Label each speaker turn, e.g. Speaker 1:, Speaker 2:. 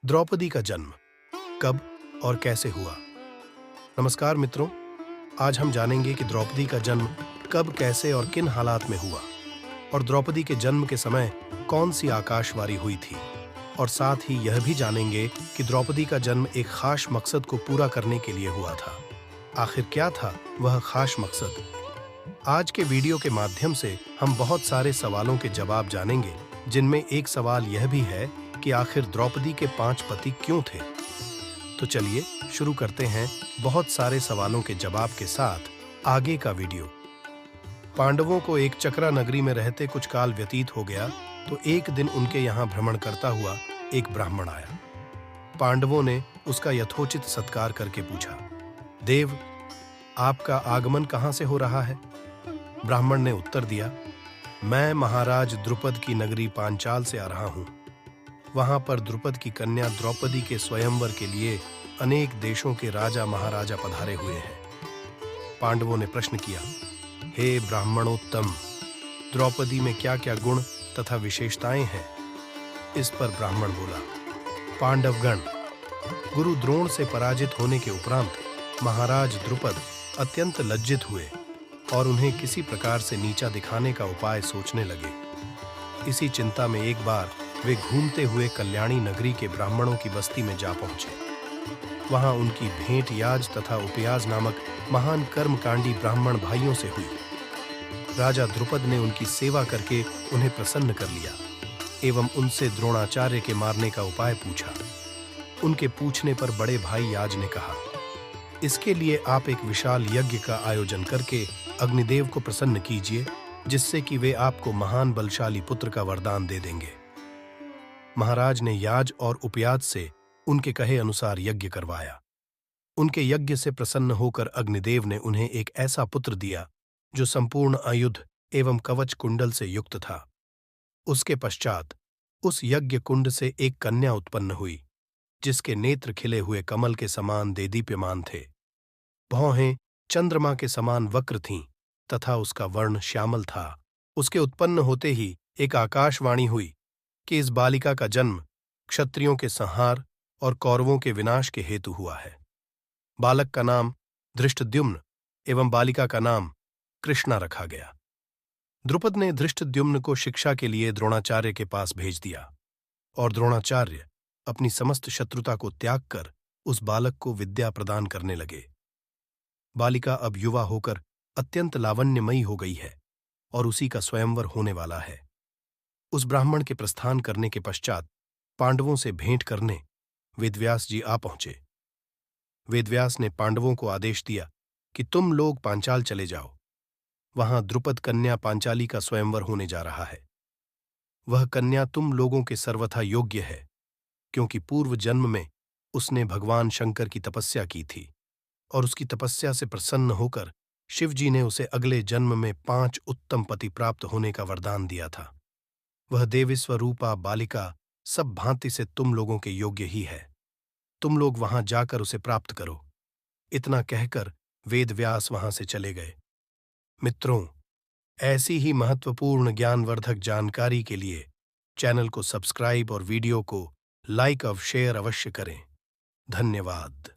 Speaker 1: द्रौपदी का जन्म कब और कैसे हुआ। नमस्कार मित्रों, आज हम जानेंगे कि द्रौपदी का जन्म कब, कैसे और किन हालात में हुआ और द्रौपदी के जन्म के समय कौन सी आकाशवारी हुई थी। और साथ ही यह भी जानेंगे कि द्रौपदी का जन्म एक खास मकसद को पूरा करने के लिए हुआ था। आखिर क्या था वह खास मकसद? आज के वीडियो के माध्यम से हम बहुत सारे सवालों के जवाब जानेंगे, जिनमें एक सवाल यह भी है कि आखिर द्रौपदी के 5 पति क्यों थे। तो चलिए शुरू करते हैं बहुत सारे सवालों के जवाब के साथ आगे का वीडियो। पांडवों को एक चक्रा नगरी में रहते कुछ काल व्यतीत हो गया तो एक दिन उनके यहाँ भ्रमण करता हुआ एक ब्राह्मण आया। पांडवों ने उसका यथोचित सत्कार करके पूछा, देव, आपका आगमन कहाँ से हो रहा है? ब्राह्मण ने उत्तर दिया, मैं महाराज द्रुपद की नगरी पांचाल से आ रहा हूँ। वहां पर द्रुपद की कन्या द्रौपदी के स्वयंवर के लिए अनेक देशों के राजा महाराजा पधारे हुए हैं। पांडवों ने प्रश्न किया, हे ब्राह्मणोत्तम, द्रौपदी में क्या क्या गुण तथा विशेषताएं हैं? इस पर ब्राह्मण बोला, पांडवगण, गुरु द्रोण से पराजित होने के उपरांत महाराज द्रुपद अत्यंत लज्जित हुए और उन्हें किसी प्रकार से नीचा दिखाने का उपाय सोचने लगे। इसी चिंता में एक बार वे घूमते हुए कल्याणी नगरी के ब्राह्मणों की बस्ती में जा पहुंचे। वहां उनकी भेंट याज तथा उपयाज नामक महान कर्मकांडी ब्राह्मण भाइयों से हुई। राजा द्रुपद ने उनकी सेवा करके उन्हें प्रसन्न कर लिया एवं उनसे द्रोणाचार्य के मारने का उपाय पूछा। उनके पूछने पर बड़े भाई याज ने कहा, इसके लिए आप एक विशाल यज्ञ का आयोजन करके अग्निदेव को प्रसन्न कीजिए, जिससे कि वे आपको महान बलशाली पुत्र का वरदान दे देंगे। महाराज ने याज और उपयाज से उनके कहे अनुसार यज्ञ करवाया। उनके यज्ञ से प्रसन्न होकर अग्निदेव ने उन्हें एक ऐसा पुत्र दिया जो संपूर्ण आयुध एवं कवच कुंडल से युक्त था। उसके पश्चात उस यज्ञ कुंड से एक कन्या उत्पन्न हुई, जिसके नेत्र खिले हुए कमल के समान देदीप्यमान थे। भौहें चंद्रमा के समान वक्र थीं तथा उसका वर्ण श्यामल था। उसके उत्पन्न होते ही एक आकाशवाणी हुई कि इस बालिका का जन्म क्षत्रियों के संहार और कौरवों के विनाश के हेतु हुआ है। बालक का नाम धृष्टद्युम्न एवं बालिका का नाम कृष्णा रखा गया। द्रुपद ने धृष्टद्युम्न को शिक्षा के लिए द्रोणाचार्य के पास भेज दिया और द्रोणाचार्य अपनी समस्त शत्रुता को त्याग कर उस बालक को विद्या प्रदान करने लगे। बालिका अब युवा होकर अत्यंत लावण्यमयी हो गई है और उसी का स्वयंवर होने वाला है। उस ब्राह्मण के प्रस्थान करने के पश्चात पांडवों से भेंट करने वेदव्यास जी आ पहुंचे। वेदव्यास ने पांडवों को आदेश दिया कि तुम लोग पांचाल चले जाओ। वहां द्रुपद कन्या पांचाली का स्वयंवर होने जा रहा है। वह कन्या तुम लोगों के सर्वथा योग्य है, क्योंकि पूर्व जन्म में उसने भगवान शंकर की तपस्या की थी और उसकी तपस्या से प्रसन्न होकर शिवजी ने उसे अगले जन्म में 5 उत्तम पति प्राप्त होने का वरदान दिया था। वह देवी स्वरूपा बालिका सब भांति से तुम लोगों के योग्य ही है। तुम लोग वहां जाकर उसे प्राप्त करो। इतना कहकर वेदव्यास वहां से चले गए। मित्रों, ऐसी ही महत्वपूर्ण ज्ञानवर्धक जानकारी के लिए चैनल को सब्सक्राइब और वीडियो को लाइक और शेयर अवश्य करें। धन्यवाद।